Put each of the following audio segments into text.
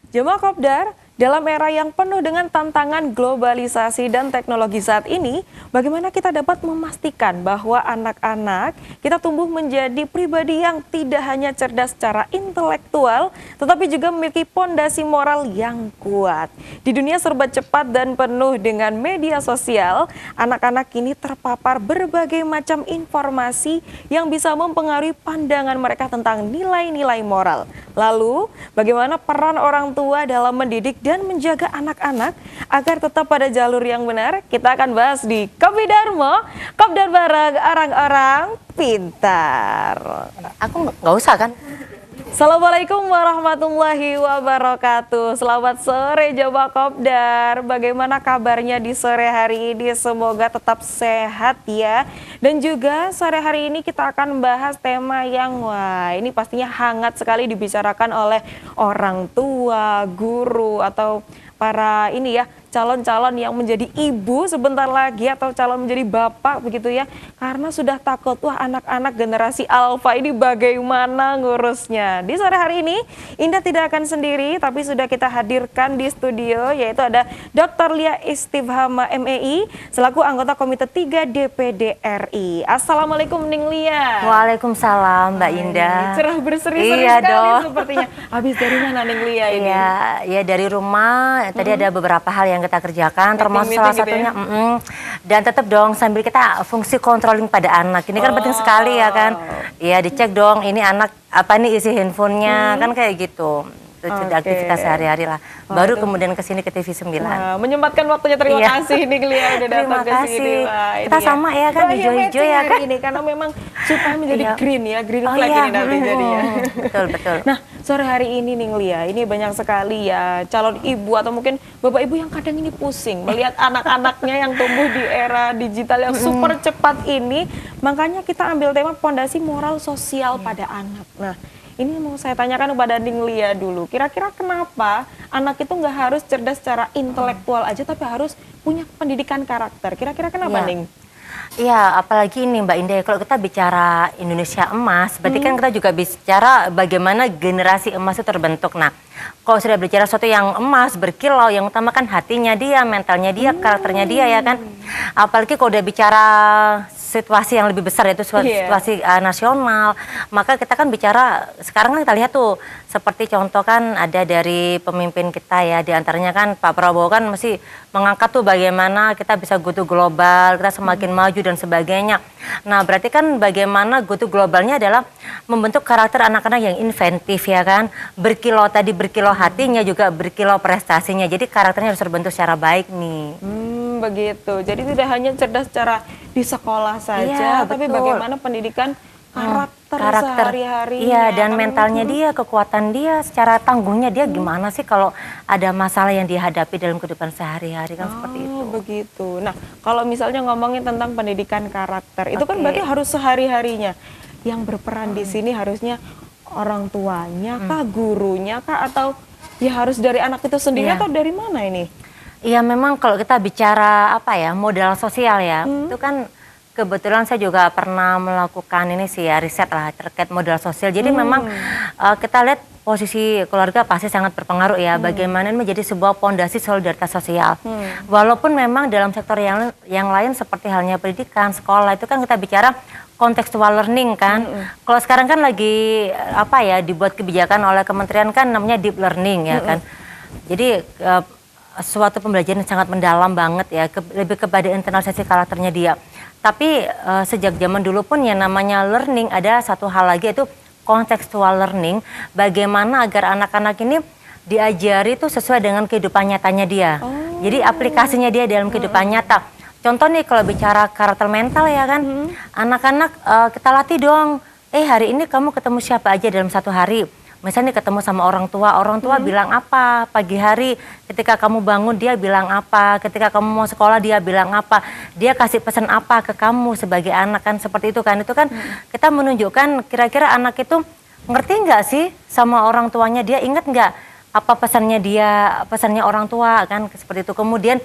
Jemaah Kopdar, dalam era yang penuh dengan tantangan globalisasi dan teknologi saat ini, bagaimana kita dapat memastikan bahwa anak-anak kita tumbuh menjadi pribadi yang tidak hanya cerdas secara intelektual, tetapi juga memiliki pondasi moral yang kuat. Di dunia serba cepat dan penuh dengan media sosial, anak-anak kini terpapar berbagai macam informasi yang bisa mempengaruhi pandangan mereka tentang nilai-nilai moral. Lalu, bagaimana peran orang tua dalam mendidik dan menjaga anak-anak agar tetap pada jalur yang benar? Kita akan bahas di Kopi Darmo, Kopdar bareng orang-orang pintar. Aku nggak usah kan? Assalamualaikum warahmatullahi wabarakatuh. Selamat sore Jemaah Kopdar. Bagaimana kabarnya di sore hari ini? Semoga tetap sehat ya. Dan juga sore hari ini kita akan bahas tema yang wah ini pastinya hangat sekali dibicarakan oleh orang tua, guru atau para ini ya calon-calon yang menjadi ibu sebentar lagi atau calon menjadi bapak begitu ya, karena sudah takut wah anak-anak generasi alfa ini bagaimana ngurusnya. Di sore hari ini Indah tidak akan sendiri tapi sudah kita hadirkan di studio, yaitu ada Dr. Lia Istifhama MEI selaku anggota Komite 3 DPD RI. Assalamualaikum Ning Lia. Waalaikumsalam Mbak Indah. Cerah berseri-seri Iya sekali dong. sepertinya. Habis dari mana Ning Lia ini? Iya, ya dari rumah. Tadi ada beberapa hal yang kita kerjakan, termasuk salah Meeting gitu ya? satunya. Dan tetap dong sambil kita fungsi controlling pada anak. Ini kan penting sekali ya kan. Iya, dicek dong ini anak apa nih isi handphonenya kan kayak gitu. Itu sudah Oke. aktivitas sehari-hari lah. Baru kemudian ke sini ke TV 9. Nah, menyempatkan waktunya, terima Iya. kasih nih Lia udah datang Terima ke sini. kasih. Wah, ini Kita sama ya kan, Wah, hijau-hijau matching ya hari kan? ini karena memang supaya menjadi Iya. green Oh flag iya, ini nanti jadinya. betul betul. Nah, sore hari ini nih Lia, ini banyak sekali ya calon ibu atau mungkin bapak ibu yang kadang ini pusing melihat anak-anaknya yang tumbuh di era digital yang super cepat ini. Makanya kita ambil tema pondasi moral sosial pada anak. Nah, ini mau saya tanyakan kepada Ning Lia dulu. Kira-kira kenapa anak itu nggak harus cerdas secara intelektual aja, tapi harus punya pendidikan karakter? Kira-kira kenapa, Iya. Ning? Iya, apalagi ini Mbak Indah, kalau kita bicara Indonesia emas, berarti kan kita juga bicara bagaimana generasi emas itu terbentuk. Nah, kalau sudah bicara sesuatu yang emas, berkilau, yang utama kan hatinya dia, mentalnya dia, karakternya dia ya kan. Apalagi kalau udah bicara situasi yang lebih besar, yaitu Iya. situasi nasional, maka kita kan bicara, sekarang kan kita lihat tuh, seperti contoh kan ada dari pemimpin kita ya, diantaranya kan Pak Prabowo kan masih mengangkat tuh bagaimana kita bisa go to global, kita semakin maju dan sebagainya. Nah berarti kan bagaimana go to globalnya adalah membentuk karakter anak-anak yang inventif ya kan, berkilau tadi, berkilau hatinya juga berkilau prestasinya, jadi karakternya harus terbentuk secara baik nih. Begitu. Jadi tidak hanya cerdas secara di sekolah saja, Iya, tapi betul. bagaimana pendidikan karakter sehari-hari. Iya, dan mentalnya dia, kekuatan dia, secara tangguhnya dia gimana sih kalau ada masalah yang dihadapi dalam kehidupan sehari-hari kan seperti itu. Begitu. Nah, kalau misalnya ngomongin tentang pendidikan karakter, itu kan Oke. berarti harus sehari-harinya. Yang berperan di sini harusnya orang tuanya kah, gurunya kah, atau ya harus dari anak itu sendiri Iya. atau dari mana ini? Iya, memang kalau kita bicara apa ya, modal sosial ya, itu kan kebetulan saya juga pernah melakukan ini sih ya, riset lah terkait modal sosial. Jadi memang kita lihat posisi keluarga pasti sangat berpengaruh ya, bagaimana ini menjadi sebuah pondasi solidaritas sosial. Walaupun memang dalam sektor yang lain seperti halnya pendidikan, sekolah, itu kan kita bicara contextual learning kan. Kalau sekarang kan lagi apa ya, dibuat kebijakan oleh kementerian kan namanya deep learning ya kan. Jadi suatu pembelajaran yang sangat mendalam banget ya, lebih kepada internalisasi karakternya dia. Tapi sejak zaman dulu pun yang namanya learning ada satu hal lagi, yaitu contextual learning. Bagaimana agar anak-anak ini diajari itu sesuai dengan kehidupan nyatanya dia. Jadi aplikasinya dia dalam kehidupan nyata. Contoh nih kalau bicara karakter mental ya kan, anak-anak kita latih dong. Hari ini kamu ketemu siapa aja dalam satu hari? Misalnya ketemu sama orang tua bilang apa, pagi hari ketika kamu bangun dia bilang apa, ketika kamu mau sekolah dia bilang apa, dia kasih pesan apa ke kamu sebagai anak kan, seperti itu kan kita menunjukkan kira-kira anak itu ngerti nggak sih sama orang tuanya, dia ingat nggak apa pesannya dia, pesannya orang tua kan, seperti itu. Kemudian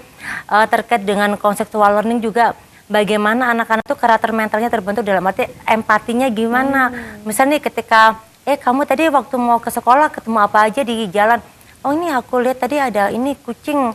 terkait dengan konseptual learning juga, bagaimana anak-anak itu karakter mentalnya terbentuk dalam arti empatinya gimana. Misalnya nih ketika kamu tadi waktu mau ke sekolah ketemu apa aja di jalan, oh ini aku lihat tadi ada ini kucing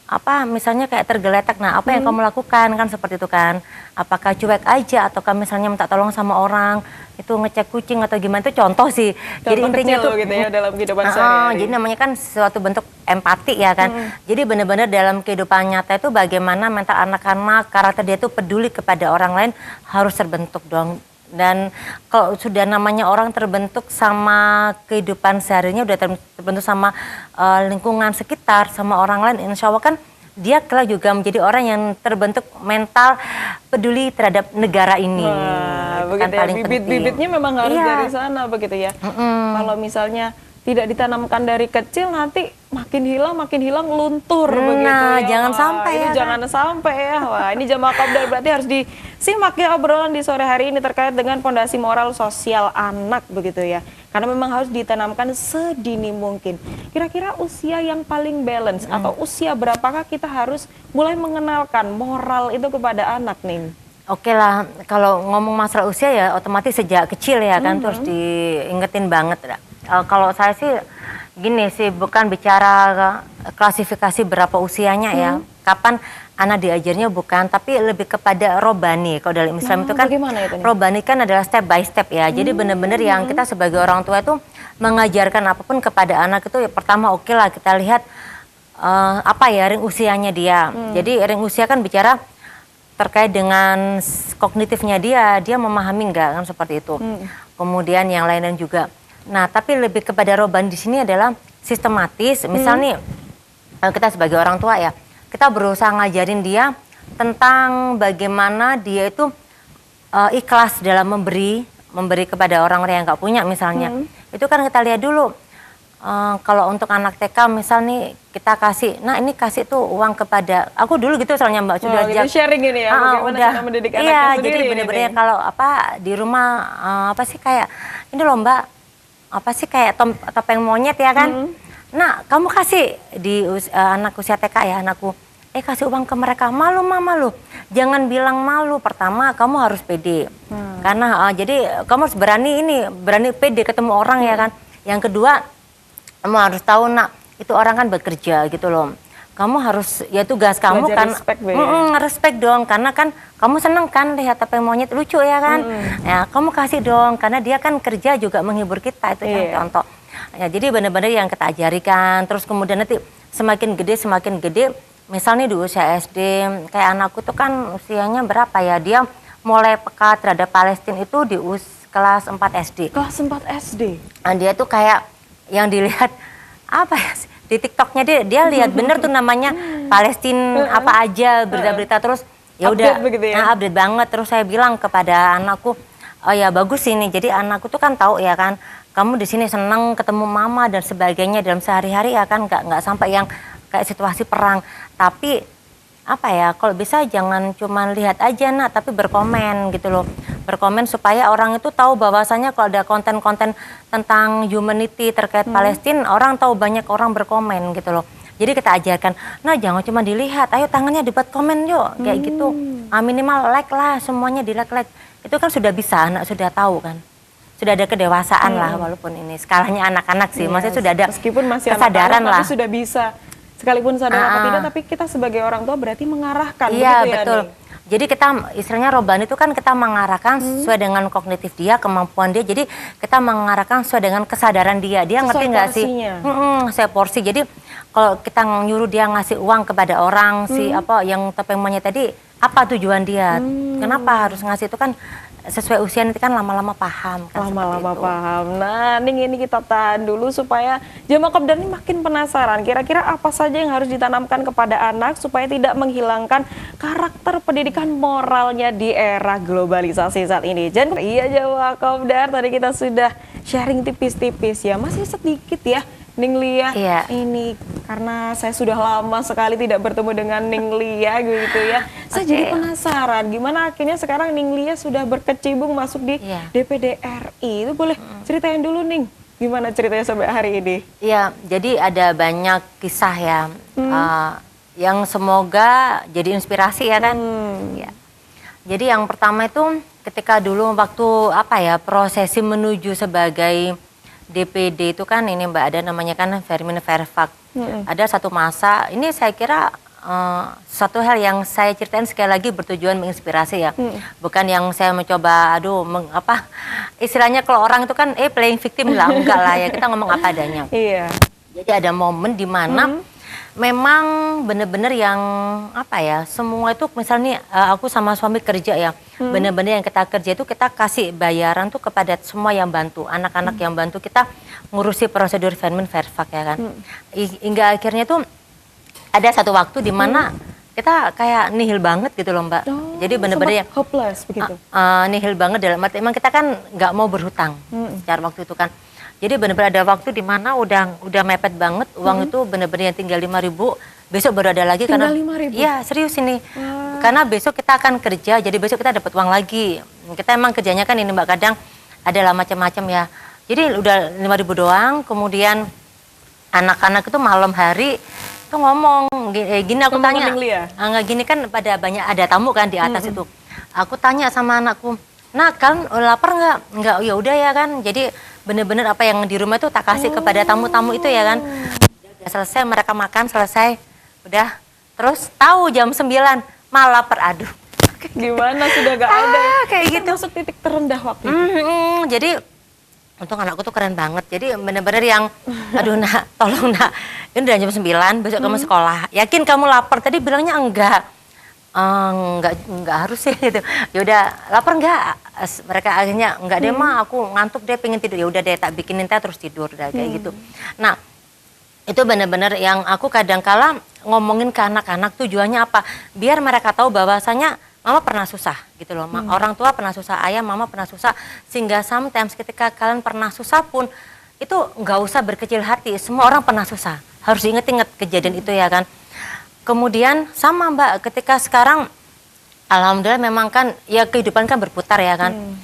apa misalnya kayak tergeletak, nah apa yang kamu lakukan kan seperti itu kan, apakah cuek aja ataukah misalnya minta tolong sama orang itu ngecek kucing atau gimana, itu contoh sih. Jadi Contoh intinya kecil tuh gitu ya dalam kehidupan sehari-hari. jadi namanya kan suatu bentuk empati ya kan. Jadi benar-benar dalam kehidupan nyata itu bagaimana mental anak-anak, karakter dia tuh peduli kepada orang lain harus terbentuk dong. Dan kalau sudah namanya orang terbentuk sama kehidupan seharinya, udah terbentuk sama lingkungan sekitar, sama orang lain, insya Allah kan dia kelak juga menjadi orang yang terbentuk mental peduli terhadap negara ini. Wah, Itu begitu kan ya. paling Bibit-bibitnya penting. memang harus Iya. dari sana begitu ya. Kalau misalnya tidak ditanamkan dari kecil, nanti makin hilang luntur begitu Nah, ya. jangan Wah, sampai ini ya kan? jangan sampai ya. Wah, ini Jamaah Kopdar berarti harus disimak ya obrolan di sore hari ini terkait dengan fondasi moral sosial anak begitu ya. Karena memang harus ditanamkan sedini mungkin. Kira-kira usia yang paling balance atau usia berapakah kita harus mulai mengenalkan moral itu kepada anak nih? Oke lah, kalau ngomong masalah usia ya otomatis sejak kecil ya kan, terus diingetin banget. Kalau saya sih gini sih, bukan bicara klasifikasi berapa usianya ya, kapan anak diajarnya bukan, tapi lebih kepada robani. Kalau dalam Islam itu kan, bagaimana itu nih? robani kan adalah step by step ya. Jadi benar-benar yang kita sebagai orang tua itu mengajarkan apapun kepada anak itu ya, pertama oke lah kita lihat apa ya ring usianya dia. Jadi ring usia kan bicara terkait dengan kognitifnya dia memahami nggak kan seperti itu. Kemudian yang lain juga. Nah, tapi lebih kepada roban di sini adalah sistematis. Misalnya kita sebagai orang tua ya, kita berusaha ngajarin dia tentang bagaimana dia itu ikhlas dalam memberi kepada orang-orang yang nggak punya misalnya. Itu kan kita lihat dulu. Kalau untuk anak TK misalnya kita kasih, nah ini kasih tuh uang kepada, aku dulu gitu soalnya Mbak sudah gitu sharing ini ya, bagaimana cara mendidik anaknya iya, sendiri jadi ini bener-bener nih. kalau apa di rumah apa sih kayak ini loh Mbak, apa sih kayak topeng monyet ya kan. Nah kamu kasih di anak usia TK ya, anakku kasih uang ke mereka, malu mama lu, jangan bilang malu, pertama kamu harus pede karena jadi kamu harus berani pede ketemu orang ya kan. Yang kedua kamu harus tahu nak itu orang kan bekerja gitu loh, kamu harus ya tugas kamu Belajar kan respect, ya. respect dong, karena kan kamu seneng kan lihat topeng monyet lucu ya kan. Ya kamu kasih dong karena dia kan kerja juga menghibur kita, itu yang contoh ya. Jadi benar-benar yang kita ajarikan, terus kemudian nanti semakin gede misalnya di usia SD kayak anakku tuh kan usianya berapa ya, dia mulai peka terhadap Palestina itu di kelas 4 SD. Kelas 4 SD. Nah, dia tuh kayak yang dilihat apa ya di TikToknya dia lihat bener tuh namanya Palestina apa aja berita-berita, terus ya udah Update begitu ya? Update banget. Terus saya bilang kepada anakku, oh ya bagus ini, jadi anakku tuh kan tahu ya kan kamu di sini seneng ketemu mama dan sebagainya dalam sehari-hari ya kan, nggak sampai yang kayak situasi perang, tapi apa ya kalau bisa jangan cuma lihat aja nak, tapi berkomen gitu loh, berkomen supaya orang itu tahu bahwasanya kalau ada konten-konten tentang humanity terkait Palestina, orang tahu, banyak orang berkomen gitu loh. Jadi kita ajarkan, nah jangan cuma dilihat, ayo tangannya dibuat komen yuk kayak gitu, minimal like lah, semuanya di like, itu kan sudah bisa, anak sudah tahu kan, sudah ada kedewasaan lah, walaupun ini skalanya anak-anak sih, maksudnya sudah ada meskipun masih kesadaran anak-anak, lah. tapi sudah bisa. Sekalipun sadar apa tidak, tapi kita sebagai orang tua berarti mengarahkan. Iya begitu ya, betul. Ning? Jadi kita istilahnya roban itu kan kita mengarahkan sesuai dengan kognitif dia, kemampuan dia. Jadi kita mengarahkan sesuai dengan kesadaran dia. Dia Sesuai ngerti nggak sih? porsinya. Sesuai porsi. Jadi kalau kita nyuruh dia ngasih uang kepada orang si apa yang topeng monyet tadi, apa tujuan dia? Kenapa harus ngasih, itu kan sesuai usia, nanti kan lama-lama paham kan, Lama-lama seperti itu. paham. Nah, Ning, ini kita tahan dulu supaya Jamaah Kopdar ini makin penasaran. Kira-kira apa saja yang harus ditanamkan kepada anak supaya tidak menghilangkan karakter pendidikan moralnya di era globalisasi saat ini. Dan iya Jamaah Kopdar, tadi kita sudah sharing tipis-tipis ya. Masih sedikit ya Ning Lia. Iya. Ini karena saya sudah lama sekali tidak bertemu dengan Ning Lia gitu ya. Saya Oke. jadi penasaran gimana akhirnya sekarang Ning Lia sudah berkecimpung masuk di Iya. DPD RI. Itu boleh ceritain dulu Ning, gimana ceritanya sampai hari ini? Iya, jadi ada banyak kisah ya, yang semoga jadi inspirasi ya kan. Ya. Jadi yang pertama itu ketika dulu waktu apa ya prosesi menuju sebagai DPD itu kan ini Mbak, ada namanya kan Fermin Verfak. Ada satu masa, ini saya kira satu hal yang saya ceritain sekali lagi bertujuan menginspirasi ya. Bukan yang saya mencoba, istilahnya kalau orang itu kan playing victim lah, enggak lah ya, kita ngomong apa adanya. Iya. Jadi ada momen di mana memang benar-benar yang semua itu misalnya aku sama suami kerja ya, benar-benar yang kita kerja itu kita kasih bayaran tuh kepada semua yang bantu, anak-anak yang bantu kita ngurusi prosedur Fermin Verfak ya kan. Hingga akhirnya tuh ada satu waktu di mana kita kayak nihil banget gitu loh Mbak. Jadi benar-benar yang hopeless begitu. Nihil banget dalam arti emang kita kan nggak mau berhutang secara waktu itu kan. Jadi benar-benar ada waktu di mana udah mepet banget uang itu benar-benar yang tinggal 5.000, besok baru ada lagi tinggal karena 5.000? Iya, serius ini. Karena besok kita akan kerja, jadi besok kita dapat uang lagi. Kita emang kerjanya kan ini Mbak, kadang adalah macam-macam ya. Jadi udah 5.000 doang, kemudian anak-anak itu malam hari tuh ngomong gini, aku tanya, nggak gini kan pada banyak ada tamu kan di atas itu. Aku tanya sama anakku, nah kan lapar nggak? Nggak, ya udah ya kan. Jadi bener-bener apa yang di rumah itu tak kasih kepada tamu-tamu itu ya kan. Udah selesai mereka makan, selesai, udah. Terus tahu jam 9 malah lapar, aduh. Gimana sudah gak ada? Kayak gitu. Masuk titik terendah waktu itu. Jadi untung anakku tuh keren banget. Jadi bener-bener yang, aduh nak, tolong nak, ini udah jam 9, besok kamu sekolah. Yakin kamu lapar? Tadi bilangnya enggak. Enggak harus sih gitu. Ya udah, lapar enggak? Mereka akhirnya enggak deh mah, aku ngantuk deh, pengen tidur. Ya udah deh, tak bikinin teh terus tidur udah kayak gitu. Nah, itu benar-benar yang aku kadang-kala ngomongin ke anak-anak tujuannya apa? Biar mereka tahu bahwasanya mama pernah susah gitu loh. Orang tua pernah susah, ayah, mama pernah susah. Sehingga sometimes ketika kalian pernah susah pun, itu nggak usah berkecil hati. Semua orang pernah susah. Harus inget-inget kejadian itu ya kan. Kemudian sama Mbak, ketika sekarang alhamdulillah memang kan ya kehidupan kan berputar ya kan.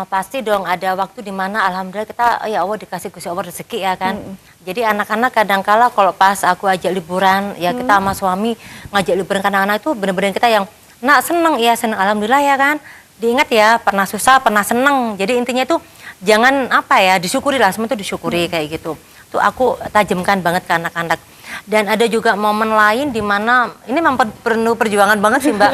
Pasti dong ada waktu di mana alhamdulillah kita ya Allah dikasih Gusti Allah rezeki ya kan. Jadi anak-anak kadang-kala kalau pas aku ajak liburan ya kita sama suami ngajak liburan ke anak-anak itu benar-benar kita yang nak seneng ya seneng alhamdulillah ya kan. Diingat ya pernah susah pernah seneng. Jadi intinya itu jangan disyukuri lah, semua itu disyukuri kayak gitu. Tuh aku tajamkan banget ke anak-anak. Dan ada juga momen lain di mana ini memang perlu perjuangan banget sih Mbak.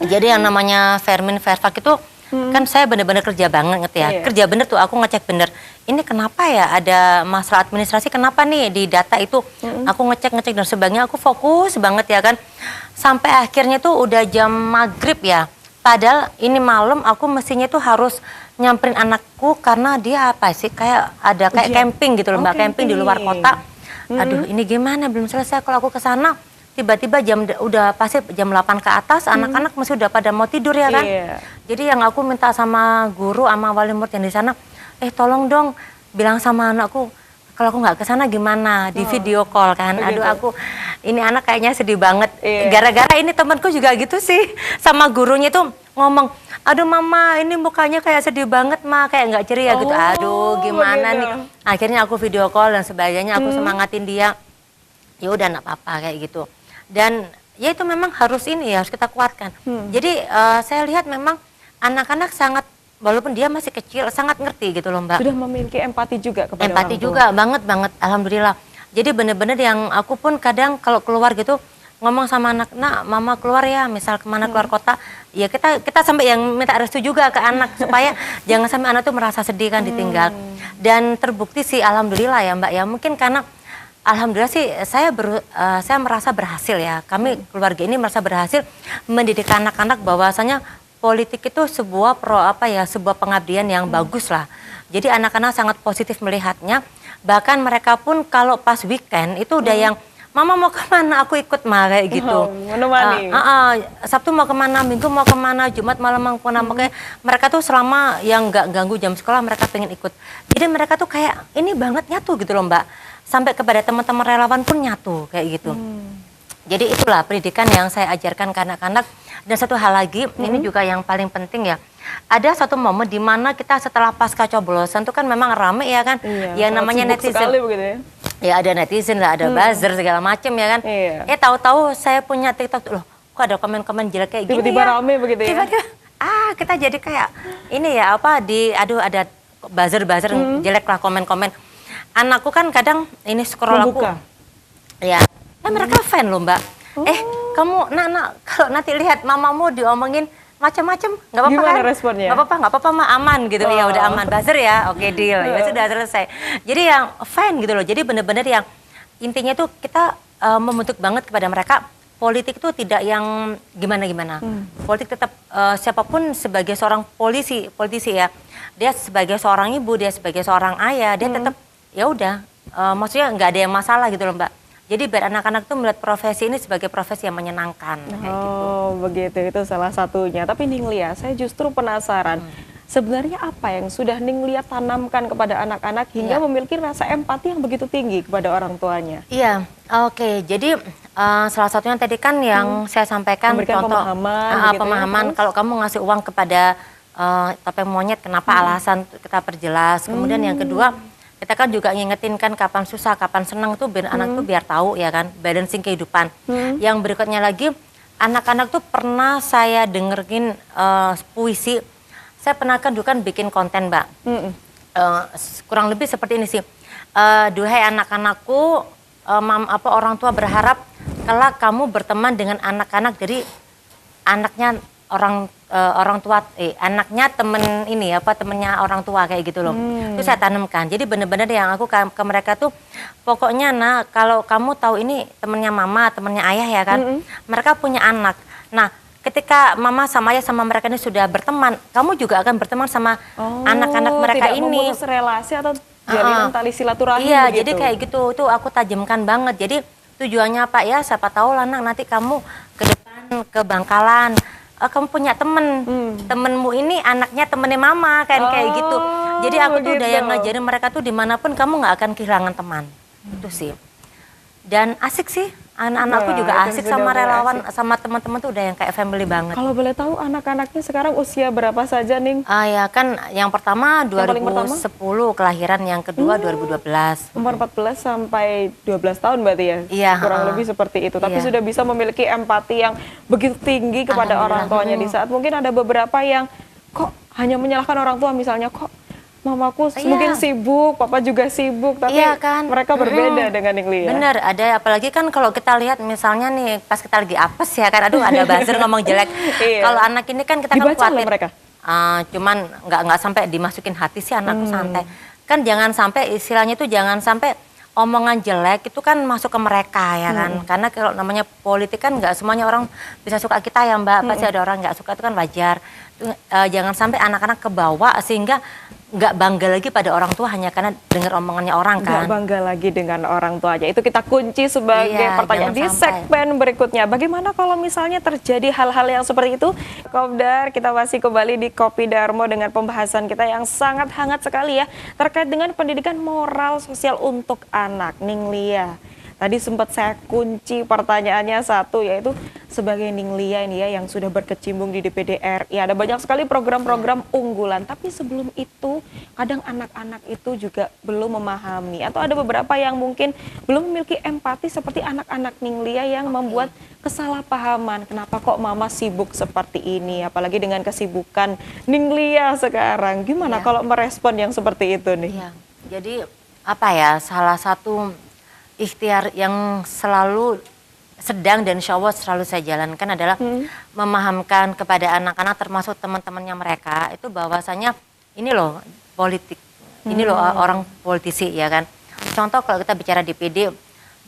Jadi yang namanya Fermin Verfak itu kan saya benar-benar kerja banget ya. Kerja bener tuh aku ngecek bener. Ini kenapa ya ada masalah administrasi, kenapa nih di data itu aku ngecek dan sebagainya, aku fokus banget ya kan. Sampai akhirnya tuh udah jam maghrib ya. Padahal ini malam aku mestinya tuh harus nyamperin anakku karena dia kayak ada camping gitu loh Mbak, camping di luar kota. Aduh ini gimana belum selesai kalau aku ke sana. Tiba-tiba udah pasti jam 8 ke atas, anak-anak masih udah pada mau tidur ya kan. Jadi yang aku minta sama guru sama wali murid yang di sana, tolong dong bilang sama anakku kalau aku nggak ke sana gimana, di video call kan. Aduh aku ini anak kayaknya sedih banget. Gara-gara ini temanku juga gitu sih, sama gurunya tuh ngomong, aduh mama ini mukanya kayak sedih banget ma, kayak nggak ceria gitu. Aduh gimana nih. Akhirnya aku video call dan sebagainya, aku semangatin dia. Ya udah nggak apa-apa kayak gitu. Dan ya itu memang harus harus kita kuatkan. Jadi saya lihat memang anak-anak sangat, walaupun dia masih kecil, sangat ngerti gitu loh Mbak. Sudah memiliki empati juga kepada empati orang tua. juga, banget, alhamdulillah. Jadi bener-bener yang aku pun kadang kalau keluar gitu, ngomong sama anak, nak mama keluar ya, misal kemana keluar kota, ya kita sampai yang minta restu juga ke anak, supaya jangan sampai anak tuh merasa sedih kan ditinggal. Dan terbukti sih alhamdulillah ya Mbak ya, mungkin karena alhamdulillah sih saya merasa berhasil ya. Kami keluarga ini merasa berhasil mendidik anak-anak bahwasanya politik itu sebuah sebuah pengabdian yang bagus lah. Jadi anak-anak sangat positif melihatnya. Bahkan mereka pun kalau pas weekend itu udah yang mama mau kemana aku ikut mah kayak gitu. Menemani. Sabtu mau kemana, Minggu mau kemana, Jumat malam mau kemana. Makanya mereka tuh selama yang nggak ganggu jam sekolah mereka pengen ikut. Jadi mereka tuh kayak ini banget nyatu gitu loh Mbak. Sampai kepada teman-teman relawan pun nyatu kayak gitu. Jadi itulah pendidikan yang saya ajarkan ke anak-anak. Dan satu hal lagi, ini juga yang paling penting ya. Ada satu momen di mana kita setelah pasca coblosan itu kan memang rame ya kan. Yang namanya netizen. Ya ada netizen lah, ada buzzer segala macam ya kan. Tahu-tahu saya punya TikTok loh. Kok ada komen-komen jelek kayak gini tiba-tiba ya. rame begitu ya. Tiba-tiba kita jadi kayak ini ya ada buzzer jelek lah, komen-komen. Anakku kan kadang ini scroll Membuka. aku. Ya, mereka fan loh Mbak. Kamu nak kalau nanti lihat mamamu diomongin macam-macam, nggak apa-apa Gimana kan? responnya? Nggak apa-apa mah, aman gitu. Ya udah aman, buzzer ya, oke deal, ya sudah selesai. Jadi yang fan gitu loh. Jadi bener-bener yang intinya tuh kita membentuk banget kepada mereka. Politik itu tidak yang gimana-gimana. Politik tetap siapapun sebagai seorang politisi ya. Dia sebagai seorang ibu, dia sebagai seorang ayah, dia tetap ya udah. Maksudnya nggak ada yang masalah gitu loh Mbak. Jadi biar anak-anak tuh melihat profesi ini sebagai profesi yang menyenangkan. Kayak gitu. Begitu, itu salah satunya. Tapi Ninglia, saya justru penasaran. Sebenarnya apa yang sudah Ninglia tanamkan kepada anak-anak hingga memiliki rasa empati yang begitu tinggi kepada orang tuanya? Iya, oke. Jadi salah satunya tadi kan yang saya sampaikan Memberikan contoh pemahaman gitu ya, pemahaman terus? kalau kamu ngasih uang kepada topeng monyet, kenapa alasan kita perjelas. Kemudian yang kedua, kita kan juga ngingetin kan kapan susah, kapan senang tuh biar anak tuh biar tahu ya kan, balancing kehidupan. Yang berikutnya lagi, anak-anak tuh pernah saya dengerin puisi. Saya pernah kan dulu kan bikin konten Mbak. Kurang lebih seperti ini sih. Duhai anak-anakku, orang tua berharap kalau kamu berteman dengan anak-anak dari anaknya orang tua, anaknya temen ini temennya orang tua kayak gitu loh. Itu saya tanamkan. Jadi bener-bener yang aku ke mereka tuh, pokoknya kalau kamu tahu ini temennya mama, temennya ayah ya kan, mereka punya anak. Nah, ketika mama sama ayah sama mereka ini sudah berteman, kamu juga akan berteman sama anak-anak mereka tidak ini. memutus relasi atau jalinan tali silaturahmi Iya, begitu. jadi kayak gitu. Itu aku tajamkan banget. Jadi tujuannya apa ya? Siapa tahu lah nanti kamu ke depan ke Bangkalan, kamu punya temenmu ini anaknya temennya mama kan kayak gitu. Jadi aku tuh udah yang ngajarin mereka tuh dimanapun kamu nggak akan kehilangan teman. Itu sih. Dan asik sih. Anak-anakku juga Wah, itu asik sudah sama mulai relawan, asik. sama teman-teman tuh udah yang kayak family banget. Kalau boleh tahu anak-anaknya sekarang usia berapa saja, Ning? Ya kan yang pertama paling pertama? 2010 kelahiran, yang kedua 2012. Umur 14 sampai 12 tahun berarti ya? Iya, Kurang lebih seperti itu. Tapi iya. sudah bisa memiliki empati yang begitu tinggi kepada orang tuanya di saat mungkin ada beberapa yang kok hanya menyalahkan orang tua, misalnya kok mamaku Iya. mungkin sibuk, papa juga sibuk, tapi Iya kan? mereka berbeda dengan Ninglia. Bener, ada apalagi kan kalau kita lihat misalnya nih pas kita lagi apes ya kan, aduh ada buzzer ngomong jelek. Iya. Kalau anak ini kan kita Dibaca kan oleh khawatir. mereka? Cuman nggak sampai dimasukin hati sih, anakku santai. Kan jangan sampai istilahnya itu jangan sampai omongan jelek itu kan masuk ke mereka ya kan. Karena kalau namanya politik kan nggak semuanya orang bisa suka kita ya Mbak. Pasti ada orang nggak suka, itu kan wajar. Jangan sampai anak-anak kebawa sehingga nggak bangga lagi pada orang tua hanya karena dengar omongannya orang Nggak kan. bangga lagi dengan orang tuanya. Itu kita kunci sebagai Iya, pertanyaan di jangan sampai. segmen berikutnya. Bagaimana kalau misalnya terjadi hal-hal yang seperti itu? Kopdar, kita masih kembali di Kopi Darmo dengan pembahasan kita yang sangat hangat sekali ya, terkait dengan pendidikan moral sosial untuk anak. Ninglia, tadi sempat saya kunci pertanyaannya satu, yaitu sebagai Ninglia ini ya yang sudah berkecimpung di DPD RI, ada banyak sekali program-program unggulan. Tapi sebelum itu kadang anak-anak itu juga belum memahami, atau ada beberapa yang mungkin belum memiliki empati seperti anak-anak Ninglia yang membuat kesalahpahaman. Kenapa kok mama sibuk seperti ini? Apalagi dengan kesibukan Ninglia sekarang. Gimana kalau merespon yang seperti itu nih? Iya. Jadi apa ya, salah satu ikhtiar yang selalu sedang dan insya Allah selalu saya jalankan adalah memahamkan kepada anak-anak termasuk teman-temannya mereka itu bahwasanya ini loh politik, ini loh orang politisi ya kan. Contoh kalau kita bicara DPD,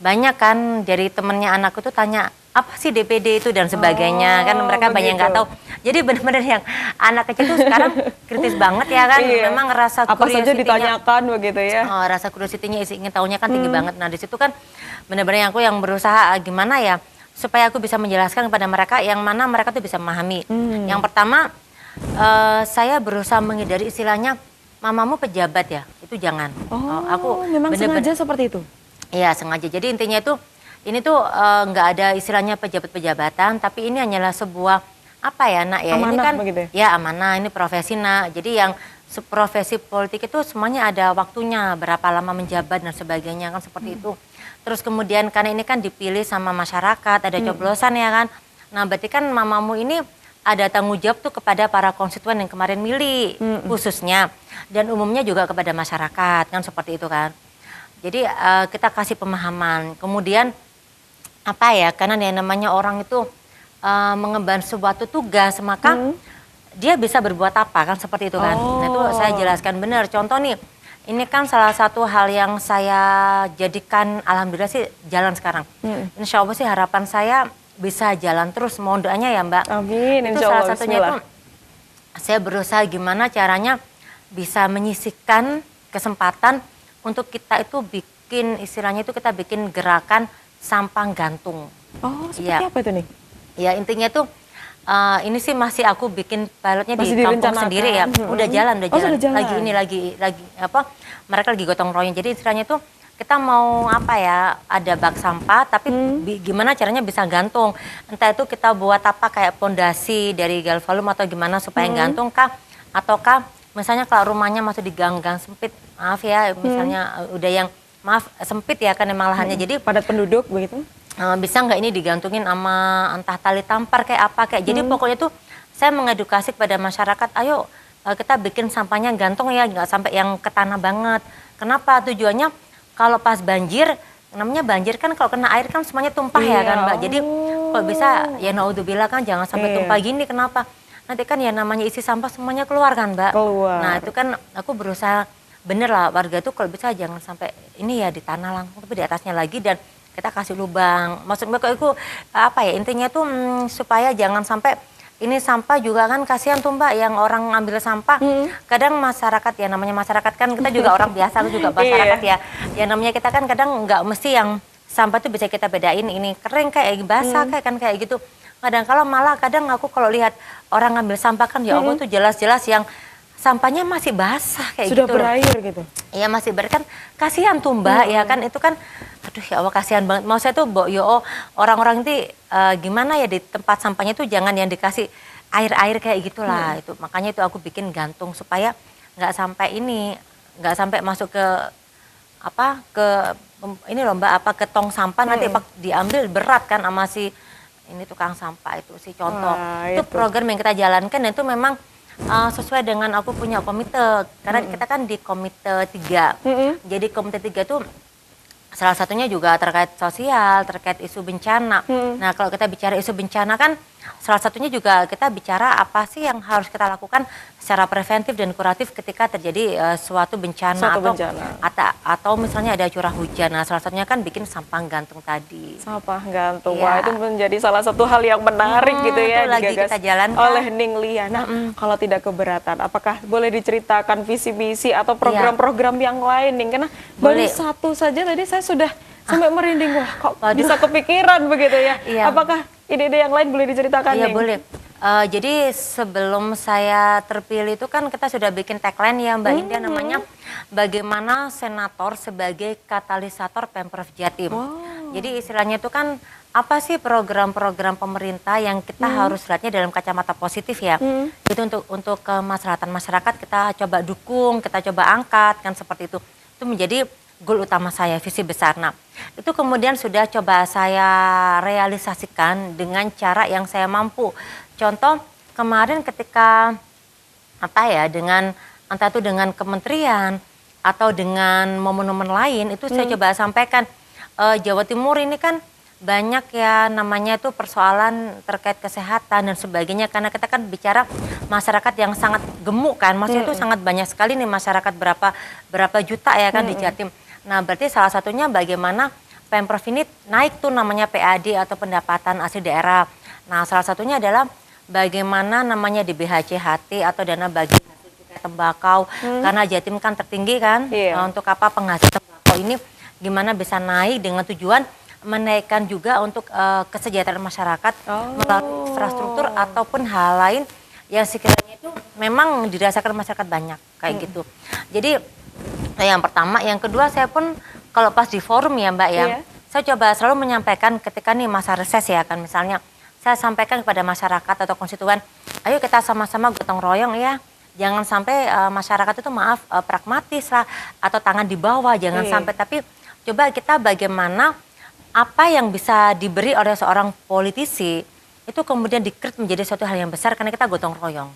banyak kan dari temennya anakku tuh tanya apa sih DPD itu dan sebagainya kan, mereka banyak yang nggak tahu. Jadi benar-benar yang anak kecil tuh sekarang kritis banget ya kan, Iya. memang rasa Apa saja curiosity-nya- ditanyakan begitu ya? rasa curiosity-nya ingin tahunya kan tinggi banget. Nah di situ kan benar-benar aku yang berusaha gimana ya supaya aku bisa menjelaskan kepada mereka yang mana mereka tuh bisa memahami. Yang pertama saya berusaha menghindari istilahnya mamamu pejabat ya, itu jangan. Aku memang bener-bener- sengaja seperti itu? Iya sengaja. Jadi intinya itu ini tuh nggak ada istilahnya pejabat-pejabatan, tapi ini hanyalah sebuah apa ya nak ya, ini Amanah kan begitu ya? ya amanah, ini profesi nak. Jadi yang profesi politik itu semuanya ada waktunya, berapa lama menjabat dan sebagainya kan seperti itu. Terus kemudian karena ini kan dipilih sama masyarakat, ada coblosan ya kan. Nah berarti kan mamamu ini ada tanggung jawab tuh kepada para konstituen yang kemarin milih khususnya, dan umumnya juga kepada masyarakat kan seperti itu kan. Jadi kita kasih pemahaman, kemudian apa ya, karena yang namanya orang itu mengemban suatu tugas, maka dia bisa berbuat apa kan seperti itu kan. Nah itu saya jelaskan benar. Contoh nih, ini kan salah satu hal yang saya jadikan, alhamdulillah sih jalan sekarang. Insya Allah sih harapan saya bisa jalan terus, mohon doanya ya Mbak. Amin, Itu insya salah Allah, satunya itu saya berusaha gimana caranya bisa menyisihkan kesempatan untuk kita itu bikin, istilahnya itu kita bikin gerakan sampah gantung. Oh, seperti Ya. apa itu nih? Ya intinya tuh ini sih masih aku bikin pilotnya Masih di kampung direncanakan. sendiri ya. Udah jalan, udah Oh, jalan. sudah jalan. Lagi apa? Mereka lagi gotong royong. Jadi istilahnya tuh kita mau apa ya? Ada bak sampah, tapi gimana caranya bisa gantung? Entah itu kita buat apa kayak pondasi dari galvalum atau gimana supaya gantung kah? Ataukah misalnya kalau rumahnya masih di gang-gang sempit, maaf ya, misalnya udah yang sempit ya kan emang lahannya. Jadi Padat penduduk begitu? bisa nggak ini digantungin sama entah tali tampar kayak apa kayak. Jadi pokoknya tuh saya mengedukasi kepada masyarakat, ayo kita bikin sampahnya gantung ya, nggak sampai yang ke tanah banget. Kenapa? Tujuannya kalau pas banjir, namanya banjir kan kalau kena air kan semuanya tumpah ya kan Mbak. Jadi kalau bisa ya naudzubillah kan jangan sampai tumpah gini. Kenapa? Nanti kan ya namanya isi sampah semuanya keluar kan Mbak. Keluar. Nah itu kan aku berusaha bener lah warga tuh kalau bisa jangan sampai ini ya di tanah langsung, tapi di atasnya lagi dan kita kasih lubang. Maksudnya kalau itu apa ya, intinya tuh supaya jangan sampai ini sampah juga kan kasihan tuh Mbak yang orang ngambil sampah. Kadang masyarakat ya, namanya masyarakat kan kita juga orang biasa, aku juga masyarakat ya. Ya namanya kita kan kadang nggak mesti yang sampah tuh bisa kita bedain ini kering kayak basah kayak kan kayak gitu. Kadang kalau malah kadang aku kalau lihat orang ngambil sampah kan ya Allah tuh jelas-jelas yang sampahnya masih basah kayak Sudah gitu. berair gitu? Iya masih berair kan kasihan tuh Mbak ya kan, itu kan aduh ya Allah kasihan banget. Mau saya tuh orang-orang itu gimana ya di tempat sampahnya tuh jangan yang dikasih air-air kayak gitulah. Itu makanya itu aku bikin gantung supaya nggak sampai ini, nggak sampai masuk ke apa ke ini loh Mbak, apa ke tong sampah nanti diambil berat kan sama si ini tukang sampah itu si contoh. Wah, Itu itu. program yang kita jalankan dan itu memang sesuai dengan aku punya komite, karena kita kan di komite 3. Jadi komite 3 itu salah satunya juga terkait sosial, terkait isu bencana. Nah kalau kita bicara isu bencana kan salah satunya juga kita bicara apa sih yang harus kita lakukan secara preventif dan kuratif ketika terjadi suatu bencana, atau misalnya ada curah hujan. Nah salah satunya kan bikin sampah gantung tadi. Sampah gantung, Iya. wah itu menjadi salah satu hal yang menarik gitu ya, itu lagi digagas kita jalankan oleh Ning Lia. Nah, kalau tidak keberatan, apakah boleh diceritakan visi misi atau program-program yang lain Ning? Karena baru Boleh. satu saja tadi saya sudah sampai merinding, wah kok Waduh. bisa kepikiran begitu ya. Iya. Apakah ide-ide yang lain boleh diceritakan Iya Ning? boleh. Jadi sebelum saya terpilih itu kan kita sudah bikin tagline ya Mbak Indah, namanya bagaimana senator sebagai katalisator Pemprov Jatim. Jadi istilahnya itu kan apa sih program-program pemerintah yang kita harus lihatnya dalam kacamata positif ya. Itu untuk kemaslahatan masyarakat kita coba dukung, kita coba angkat kan seperti itu. Itu menjadi goal utama saya, visi besar. Nah, itu kemudian sudah coba saya realisasikan dengan cara yang saya mampu. Contoh kemarin ketika apa ya, dengan entah itu dengan kementerian atau dengan momen-momen lain itu saya coba sampaikan, Jawa Timur ini kan banyak ya namanya itu persoalan terkait kesehatan dan sebagainya, karena kita kan bicara masyarakat yang sangat gemuk kan, maksudnya itu sangat banyak sekali nih masyarakat berapa juta ya kan di Jatim. Nah berarti salah satunya bagaimana Pemprov ini naik tuh namanya PAD atau pendapatan asli daerah. Nah salah satunya adalah bagaimana namanya di BHCHT atau dana bagi hasil cukai tembakau, karena Jatim kan tertinggi kan. Iya. Untuk apa penghasil tembakau ini gimana bisa naik dengan tujuan menaikkan juga untuk kesejahteraan masyarakat melalui infrastruktur ataupun hal lain yang sekiranya itu memang dirasakan masyarakat banyak kayak gitu. Jadi yang pertama, yang kedua saya pun kalau pas di forum ya Mbak ya, saya coba selalu menyampaikan ketika nih masa reses ya kan, misalnya saya sampaikan kepada masyarakat atau konstituen, ayo kita sama-sama gotong royong ya. Jangan sampai masyarakat itu pragmatis lah atau tangan di bawah, jangan sampai, tapi coba kita bagaimana apa yang bisa diberi oleh seorang politisi itu kemudian di-create menjadi suatu hal yang besar karena kita gotong royong.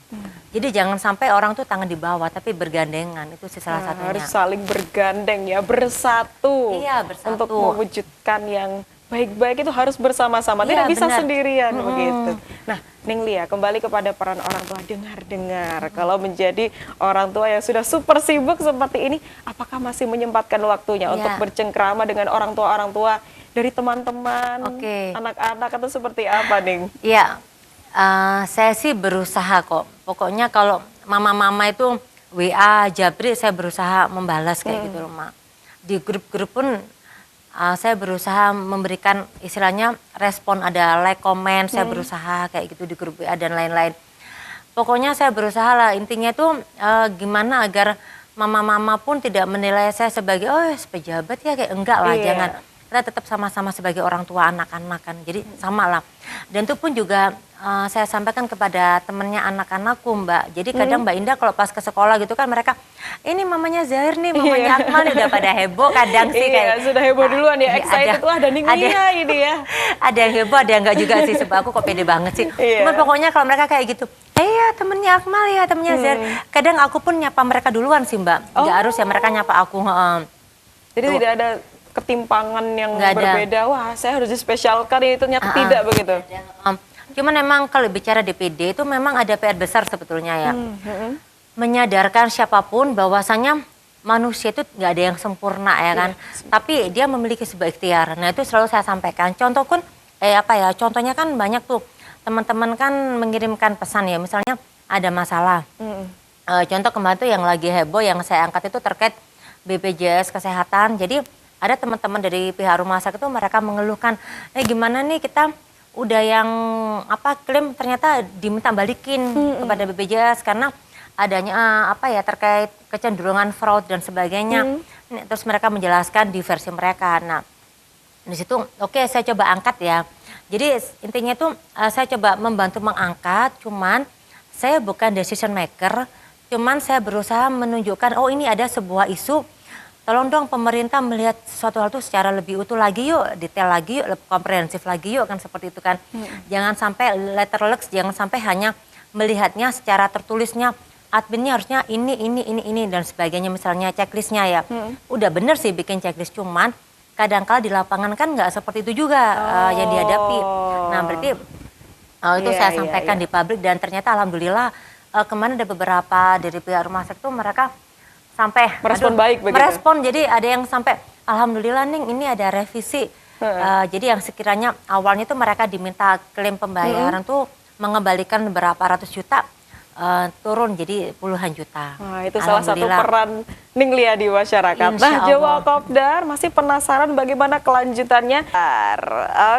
Jadi jangan sampai orang tuh tangan di bawah tapi bergandengan, itu sih salah satunya. Harus saling bergandeng ya, bersatu. Iya, bersatu. Untuk mewujudkan yang baik-baik itu harus bersama-sama, Iya, tidak bisa benar. sendirian begitu. Nah, Ning Lia, kembali kepada peran orang tua. Dengar-dengar, kalau menjadi orang tua yang sudah super sibuk seperti ini, apakah masih menyempatkan waktunya Iya. untuk bercengkrama dengan orang tua dari teman-teman, Oke. anak-anak, atau seperti apa, Ning? Iya, saya sih berusaha kok. Pokoknya kalau mama-mama itu WA, Japri, saya berusaha membalas kayak gitu loh, Mak. Di grup-grup pun saya berusaha memberikan istilahnya respon, ada like, komen, saya berusaha kayak gitu di grup WA dan lain-lain. Pokoknya saya berusaha lah, intinya tuh gimana agar mama-mama pun tidak menilai saya sebagai pejabat ya, kayak enggak lah, Iya. jangan. Kita tetap sama-sama sebagai orang tua anak-anak kan, jadi sama lah. Dan itu pun juga saya sampaikan kepada temennya anak-anakku, Mbak. Jadi kadang Mbak Indah kalau pas ke sekolah gitu kan mereka, ini mamanya Zahir nih, mamanya Akmal nih, udah pada heboh kadang sih Iya, kayak. sudah heboh duluan ya, Iya, excited, wah ada Ning Lia ini ya. Ada yang heboh, ada yang enggak juga sih, sebab aku kok pede banget sih. Iya. Cuman pokoknya kalau mereka kayak gitu, iya temennya Akmal ya, temennya Zahir. Kadang aku pun nyapa mereka duluan sih, Mbak. Nggak harus ya mereka nyapa aku. Jadi Tuh. tidak ada ketimpangan yang Nggak ada. berbeda, wah saya harus dispesialkan, ini ternyata tidak begitu. Cuman memang kalau bicara DPD itu memang ada PR besar sebetulnya ya. Menyadarkan siapapun bahwasanya manusia itu nggak ada yang sempurna ya kan. Tapi dia memiliki sebuah ikhtiar. Nah itu selalu saya sampaikan. Contoh pun, contohnya kan banyak tuh. Teman-teman kan mengirimkan pesan ya, misalnya ada masalah. Contoh kemarin tuh yang lagi heboh yang saya angkat itu terkait BPJS Kesehatan. Jadi ada teman-teman dari pihak rumah sakit itu mereka mengeluhkan, gimana nih kita udah yang klaim ternyata diminta balikin kepada BPJS karena adanya terkait kecenderungan fraud dan sebagainya. Terus mereka menjelaskan di versi mereka. Nah, di situ saya coba angkat ya. Jadi intinya itu saya coba membantu mengangkat, cuman saya bukan decision maker, cuman saya berusaha menunjukkan ini ada sebuah isu. Tolong dong pemerintah melihat suatu hal itu secara lebih utuh lagi yuk, detail lagi yuk, lebih komprehensif lagi yuk, kan seperti itu kan. Jangan sampai letterlux, jangan sampai hanya melihatnya secara tertulisnya, adminnya harusnya ini dan sebagainya, misalnya checklistnya ya. Udah bener sih bikin checklist, cuman kadang-kala di lapangan kan nggak seperti itu juga yang dihadapi. Nah berarti itu saya sampaikan di publik dan ternyata alhamdulillah kemarin ada beberapa dari pihak rumah sakit itu mereka sampai Merespon baik begitu? Merespon, jadi ada yang sampai alhamdulillah Ning ini ada revisi. Jadi yang sekiranya awalnya itu mereka diminta klaim pembayaran tuh mengembalikan berapa ratus juta, turun jadi puluhan juta. Nah, itu salah satu peran Ning Lia di masyarakat. Nah, Jawa Kopdar masih penasaran bagaimana kelanjutannya?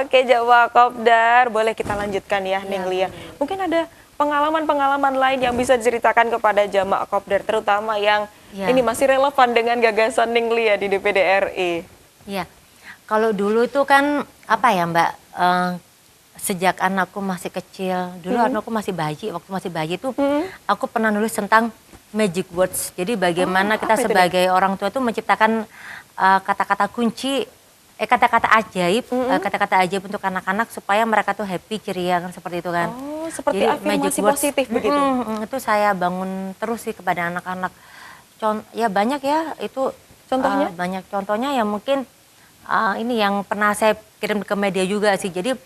Oke, Jawa Kopdar, boleh kita lanjutkan ya, Ning Lia. Mungkin ada pengalaman-pengalaman lain yang bisa diceritakan kepada Jawa Kopdar, terutama yang ini masih relevan dengan gagasan Ning Lia di DPD RI. Iya, kalau dulu itu kan Mbak, sejak anakku masih kecil, dulu anakku masih bayi, waktu masih bayi itu aku pernah nulis tentang magic words. Jadi bagaimana kita sebagai orang tua itu menciptakan kata-kata kunci, kata-kata ajaib, kata-kata ajaib untuk anak-anak supaya mereka tuh happy, ceria kan seperti itu kan. Oh, seperti jadi, afirmasi positif begitu. Itu saya bangun terus sih kepada anak-anak. Ya banyak ya itu. Contohnya? Banyak contohnya ya mungkin ini yang pernah saya kirim ke media juga sih. Jadi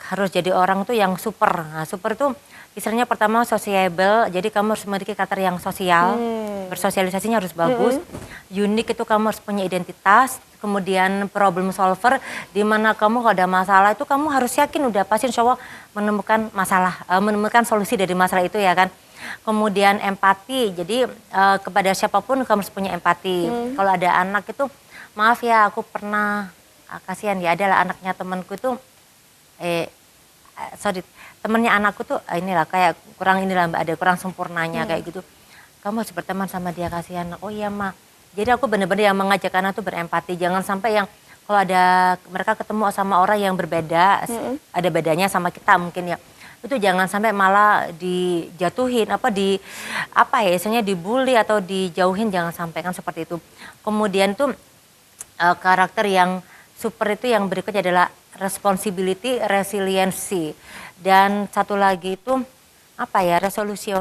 harus jadi orang tuh yang super. Nah, super tuh istilahnya pertama sociable, jadi kamu harus memiliki karakter yang sosial, bersosialisasinya harus bagus. Unik itu kamu harus punya identitas, kemudian problem solver, di mana kamu kalau ada masalah itu kamu harus yakin udah pasti insya Allah menemukan masalah, menemukan solusi dari masalah itu ya kan. Kemudian empati, jadi kepada siapapun kamu harus punya empati. Kalau ada anak itu, maaf ya aku pernah, kasihan ya adalah anaknya temanku itu, temennya anakku tuh inilah kayak kurang Mbak, ada kurang sempurnanya kayak gitu. Kamu harus berteman sama dia, kasihan. Oh iya Ma. Jadi aku benar-benar yang mengajak anak tuh berempati. Jangan sampai yang kalau ada mereka ketemu sama orang yang berbeda, ada bedanya sama kita mungkin ya. Itu jangan sampai malah dijatuhin istilahnya dibully atau dijauhin, jangan sampai kan seperti itu. Kemudian tuh karakter yang super itu yang berikutnya adalah responsibility, resiliency. Dan satu lagi itu apa ya, resolusi.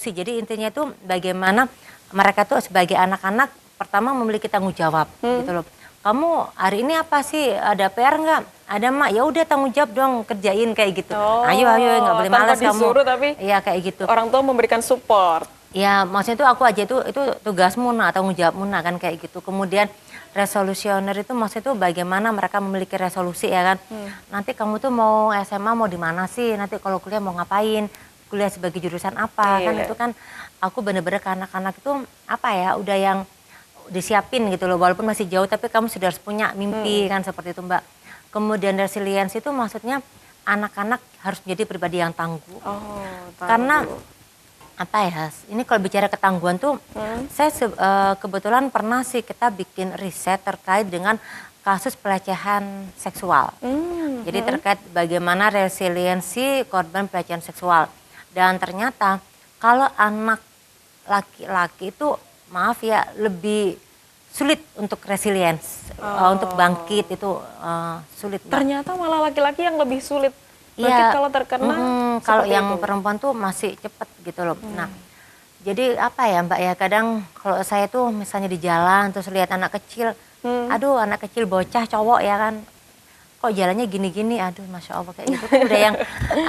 Jadi intinya itu bagaimana mereka tuh sebagai anak-anak pertama memiliki tanggung jawab gitu loh. Kamu hari ini apa sih, ada PR nggak? Ada mak, ya udah tanggung jawab dong, kerjain kayak gitu. Ayo nggak boleh malas kamu. Disuruh tapi iya kayak gitu. orang tua memberikan support. Ya maksudnya itu aku aja itu tugasmu nah, tanggung jawabmu nah kan kayak gitu. Kemudian resolusioner itu maksudnya itu bagaimana mereka memiliki resolusi ya kan. Nanti kamu tuh mau SMA mau di mana sih? Nanti kalau kuliah mau ngapain? Kuliah sebagai jurusan apa? Kan itu kan aku bener-bener ke anak-anak itu apa ya udah yang disiapin gitu loh, walaupun masih jauh tapi kamu sudah harus punya mimpi kan seperti itu Mbak. Kemudian resilience itu maksudnya anak-anak harus menjadi pribadi yang tangguh. Karena apa ya, ini kalau bicara ketangguhan tuh saya kebetulan pernah sih kita bikin riset terkait dengan kasus pelecehan seksual. Jadi terkait bagaimana resiliensi korban pelecehan seksual. Dan ternyata kalau anak laki-laki itu maaf ya lebih sulit untuk resilience, untuk bangkit itu sulit. Ternyata malah laki-laki yang lebih sulit bangkit kalau terkena. Kalau yang perempuan tuh masih cepet gitu loh. Nah, jadi apa ya Mbak ya, kadang kalau saya tuh misalnya di jalan terus lihat anak kecil, aduh anak kecil bocah cowok ya kan, kok jalannya gini-gini, aduh masya Allah kayak gitu udah yang,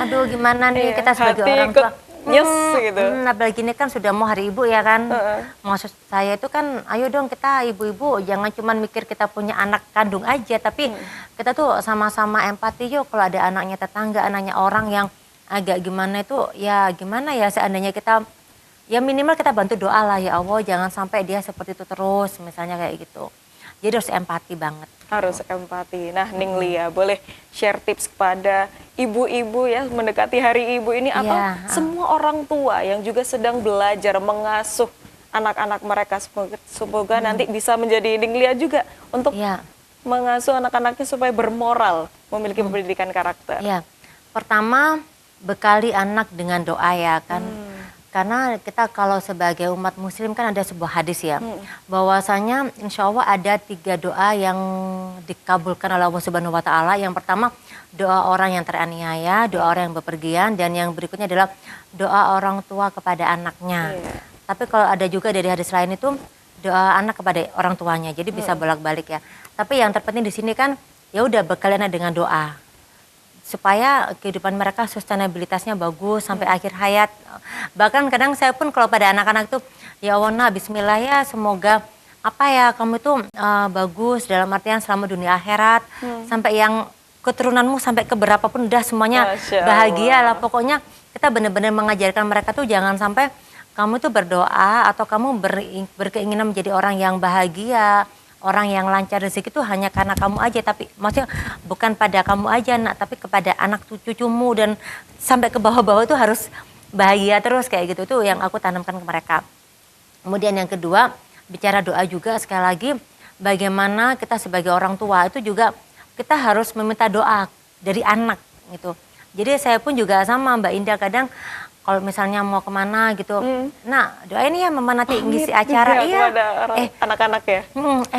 aduh gimana nih kita sebagai orang tua. Gitu. Apalagi ini kan sudah mau hari ibu ya kan. Maksud saya itu kan ayo dong kita ibu-ibu jangan cuma mikir kita punya anak kandung aja. Tapi kita tuh sama-sama empati yuk kalau ada anaknya tetangga, anaknya orang yang agak gimana itu ya gimana ya seandainya kita ya minimal kita bantu doa lah ya Allah jangan sampai dia seperti itu terus misalnya kayak gitu. Jadi harus empati banget. Harus empati. Nah Ning Lia boleh share tips kepada ibu-ibu ya mendekati hari ibu ini atau semua orang tua yang juga sedang belajar mengasuh anak-anak mereka, semoga nanti bisa menjadi Ning Lia juga untuk mengasuh anak-anaknya supaya bermoral, memiliki pendidikan karakter. Ya, pertama bekali anak dengan doa ya kan. Karena kita kalau sebagai umat muslim kan ada sebuah hadis ya. Bahwasanya insya Allah ada 3 doa yang dikabulkan oleh Allah Subhanahu wa Ta'ala. Yang pertama doa orang yang teraniaya, doa orang yang bepergian, dan yang berikutnya adalah doa orang tua kepada anaknya. Tapi kalau ada juga dari hadis lain itu doa anak kepada orang tuanya. Jadi bisa bolak-balik ya. Tapi yang terpenting di sini kan ya udah bekali anak dengan doa. Supaya kehidupan mereka sustainabilitasnya bagus sampai akhir hayat. Bahkan kadang saya pun kalau pada anak-anak tuh ya Allah nah bismillah ya semoga apa ya kamu tuh bagus dalam artian selama dunia akhirat sampai yang keturunanmu sampai ke berapa pun udah semuanya bahagia lah. Pokoknya kita benar-benar mengajarkan mereka tuh jangan sampai kamu tuh berdoa atau kamu berkeinginan menjadi orang yang bahagia, orang yang lancar rezeki itu hanya karena kamu aja, tapi maksudnya bukan pada kamu aja nak, tapi kepada anak cucumu dan sampai ke bawah-bawah itu harus bahagia terus kayak gitu. Itu yang aku tanamkan ke mereka. Kemudian yang kedua, bicara doa juga sekali lagi bagaimana kita sebagai orang tua itu juga kita harus meminta doa dari anak gitu. Jadi saya pun juga sama Mbak Indah kadang kalau misalnya mau kemana gitu, nah doain ya mama nanti ngisi acara anak-anak ya.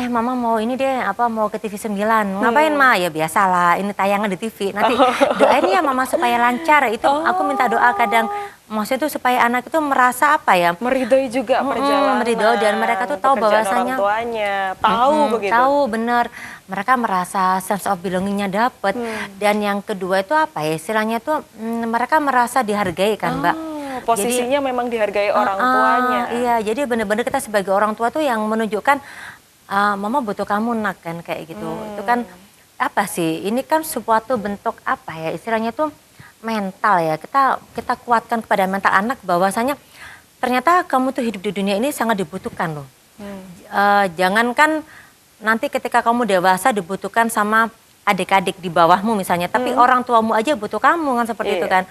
Mama mau ini deh mau ke TV 9, ngapain Ma? Ya biasalah ini tayangan di TV, nanti doain ya mama supaya lancar. Itu aku minta doa kadang, maksudnya tuh supaya anak itu merasa apa ya? Meridhoi juga perjalanan. Meridhoi dan mereka tuh tahu bahwasanya orang tuanya, tahu begitu. Tahu bener, mereka merasa sense of belongingnya dapet. Dan yang kedua itu apa ya? Istilahnya tuh mereka merasa dihargai kan Mbak. Posisinya jadi, memang dihargai orang tuanya. Iya, jadi bener-bener kita sebagai orang tua tuh yang menunjukkan mama butuh kamu nak kan kayak gitu. Itu kan apa sih? Ini kan suatu bentuk apa ya? Istilahnya tuh mental ya. Kita kuatkan kepada mental anak bahwasanya ternyata kamu tuh hidup di dunia ini sangat dibutuhkan loh. Jangankan nanti ketika kamu dewasa dibutuhkan sama adik-adik di bawahmu misalnya, tapi orang tuamu aja butuh kamu kan seperti itu kan.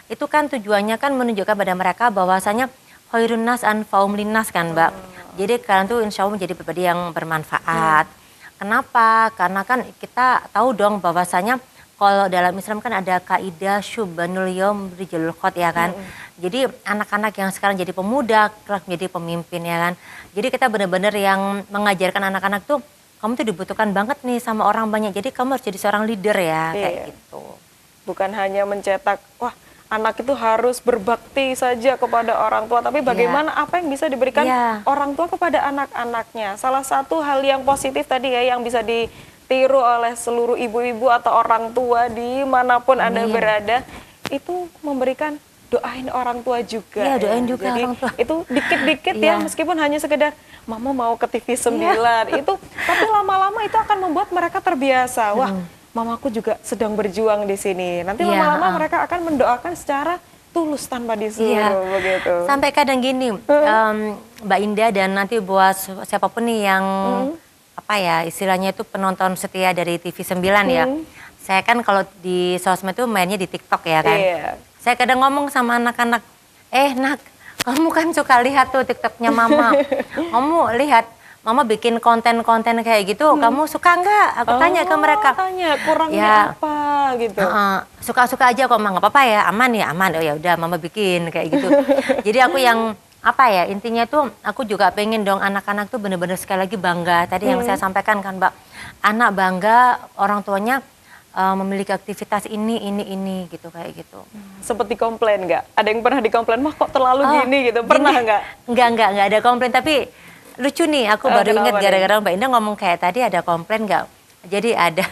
Itu kan tujuannya kan menunjukkan pada mereka bahwasanya khairun nas anfa'um linnas kan Mbak. Jadi kalian tuh insya Allah menjadi pribadi yang bermanfaat. Kenapa? Karena kan kita tahu dong bahwasanya kalau dalam Islam kan ada kaidah syubanul yaum rijal khot ya kan. Jadi anak-anak yang sekarang jadi pemuda kelak menjadi pemimpin ya kan. Jadi kita benar-benar yang mengajarkan anak-anak tuh kamu tuh dibutuhkan banget nih sama orang banyak. Jadi kamu harus jadi seorang leader ya, kayak Iya. gitu. Bukan hanya mencetak, wah anak itu harus berbakti saja kepada orang tua, tapi bagaimana apa yang bisa diberikan Iya. orang tua kepada anak-anaknya. Salah satu hal yang positif tadi ya yang bisa ditiru oleh seluruh ibu-ibu atau orang tua dimanapun Anda Amin. berada, itu memberikan doain orang tua juga. Iya, doain ya. juga Jadi orang tua. itu dikit-dikit ya, Iya. meskipun hanya sekedar mama mau ke TV 9 itu, tapi lama-lama itu akan membuat mereka terbiasa. Wah, mamaku juga sedang berjuang di sini. Nanti Iya, lama-lama mereka akan mendoakan secara tulus tanpa disuruh begitu. Sampai kadang gini, Mbak Indah dan nanti buat siapapun nih yang apa ya istilahnya itu penonton setia dari TV 9 ya. Saya kan kalau di sosmed itu mainnya di TikTok ya kan. Iya. Saya kadang ngomong sama anak-anak, nak, kamu kan suka lihat tuh TikToknya mama. Kamu lihat, mama bikin konten-konten kayak gitu, kamu suka nggak? Aku tanya ke mereka. Tanya kurangnya Ya. apa gitu. Suka-suka aja kok, mah nggak apa-apa ya, aman ya, aman. Oh ya udah, mama bikin kayak gitu. Jadi aku yang apa ya intinya tuh aku juga pengen dong anak-anak tuh bener-bener sekali lagi bangga. Tadi yang saya sampaikan kan Mbak, anak bangga orang tuanya memiliki aktivitas ini gitu kayak gitu. Seperti komplain nggak? Ada yang pernah dikomplain, mah kok terlalu gini gitu? Pernah nggak? Enggak ada komplain, tapi lucu nih aku baru kenapa ingat nih? gara-gara Mbak Indah ngomong kayak tadi ada komplain nggak? Jadi ada,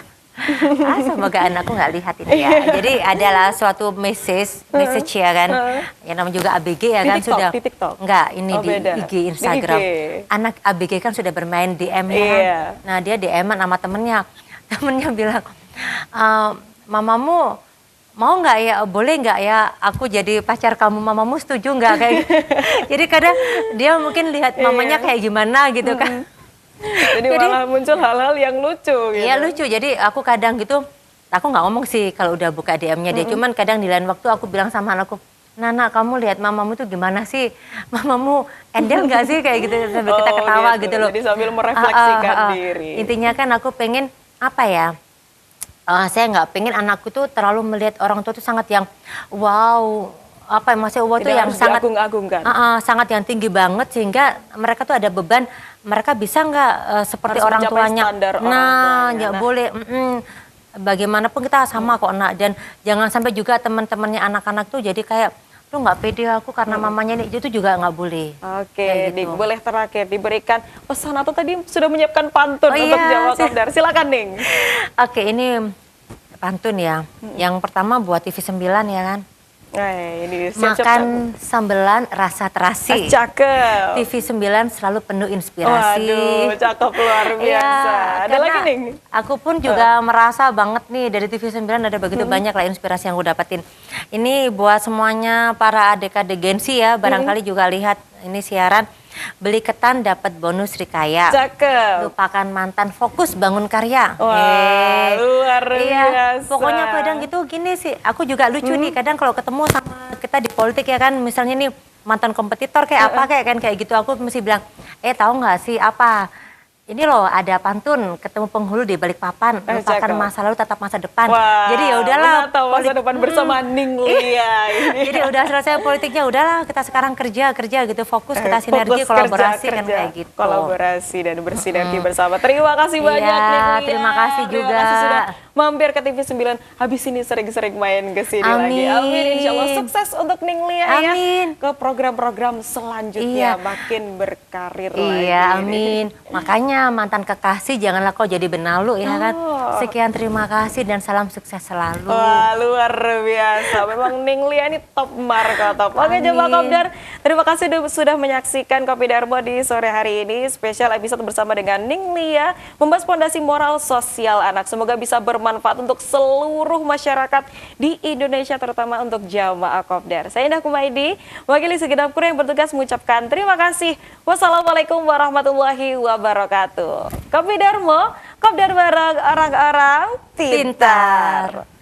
semoga anakku nggak lihat ini ya. Jadi adalah suatu message ya kan, yang namanya juga ABG ya Di kan TikTok, sudah. di TikTok? Enggak, ini Oh, di beda. IG Di Instagram. IG. Anak ABG kan sudah bermain DM ya. Iya. Nah dia DM-an sama temennya bilang, mamamu mau nggak ya, boleh nggak ya aku jadi pacar kamu, mamamu setuju nggak kayak gitu. Jadi kadang dia mungkin lihat mamanya kayak gimana gitu kan. Jadi malah muncul hal-hal yang lucu gitu. Iya lucu, jadi aku kadang gitu, aku nggak ngomong sih kalau udah buka DM-nya dia, cuman kadang di lain waktu aku bilang sama anakku, Nana kamu lihat mamamu tuh gimana sih, mamamu endel nggak sih kayak gitu, sambil kita ketawa gitu loh. Jadi sambil merefleksikan diri. Intinya kan aku pengen apa ya, saya nggak pengen anakku tuh terlalu melihat orang tua tuh sangat yang wow, apa maksudnya wow tuh Tidak yang harus sangat diagung-agungkan. sangat yang tinggi banget sehingga mereka tuh ada beban, mereka bisa nggak seperti Harus orang mencapai tuanya. standar orang Nah, tuanya. nggak Nah. boleh. Bagaimanapun kita sama kok nak, dan jangan sampai juga teman-temannya anak-anak tuh jadi kayak lu nggak pede aku karena mamanya ini, itu juga nggak boleh. Oke, Kayak gitu. boleh terakhir diberikan pesan atau tadi sudah menyiapkan pantun Oh untuk iya, Jawa Kopdar. Silakan Ning. Oke, ini pantun ya. Yang pertama buat TV 9 ya kan. Nah, ini siap-siap. Makan sambelan rasa terasi. Cakep. TV 9 selalu penuh inspirasi. Waduh, cakep luar biasa. Iya, Ada karena lagi Ning? Aku pun juga merasa banget nih dari TV 9 ada begitu banyak lah inspirasi yang gue dapetin. Ini buat semuanya para adik-adik Gensi ya, barangkali juga lihat ini siaran. Beli ketan dapat bonus Rikaya. Cakep. Lupakan mantan, fokus bangun karya. Wah, luar Iya, biasa. pokoknya kadang gitu gini sih. Aku juga lucu nih kadang kalau ketemu sama kita di politik ya kan, misalnya nih mantan kompetitor kayak apa kayak kan kayak gitu, aku mesti bilang, tahu nggak sih apa? Ini loh ada pantun, ketemu penghulu di balik papan, lupakan cakep. masa lalu tatap masa depan. Wah, Jadi ya udahlah. menatap masa depan bersama Ning Lia. Ini. Jadi udah selesai politiknya, udahlah kita sekarang kerja gitu, fokus kita sinergi, Fokus kolaborasi kan kerja. kayak gitu. Kolaborasi dan bersinergi bersama. Terima kasih banyak Iya, Ning Lia. terima kasih Terima juga. kasih sudah mampir ke TV 9. Habis ini sering-sering main ke sini lagi. Amin. Amin. Insya Allah sukses untuk Ning Lia Amin. ya. Ke program-program selanjutnya Iya. makin berkarir lagi. Iya, amin. Makanya mantan kekasih janganlah kau jadi benalu ya kan. Sekian terima kasih dan salam sukses selalu. Wah, luar biasa. Memang Ning Lia ini top marka top. Oke, Amin. Jawa Kopdar. Terima kasih sudah menyaksikan Kopi Darmo di sore hari ini. Spesial episode bersama dengan Ning Lia. Membahas fondasi moral sosial anak. Semoga bisa bermanfaat untuk seluruh masyarakat di Indonesia, terutama untuk Jamaah Kopdar. Saya Indah Kumaidi, wakili segenap kru yang bertugas mengucapkan terima kasih. Wassalamualaikum warahmatullahi wabarakatuh. Kopi Darmo, Kopdar bareng orang-orang pintar.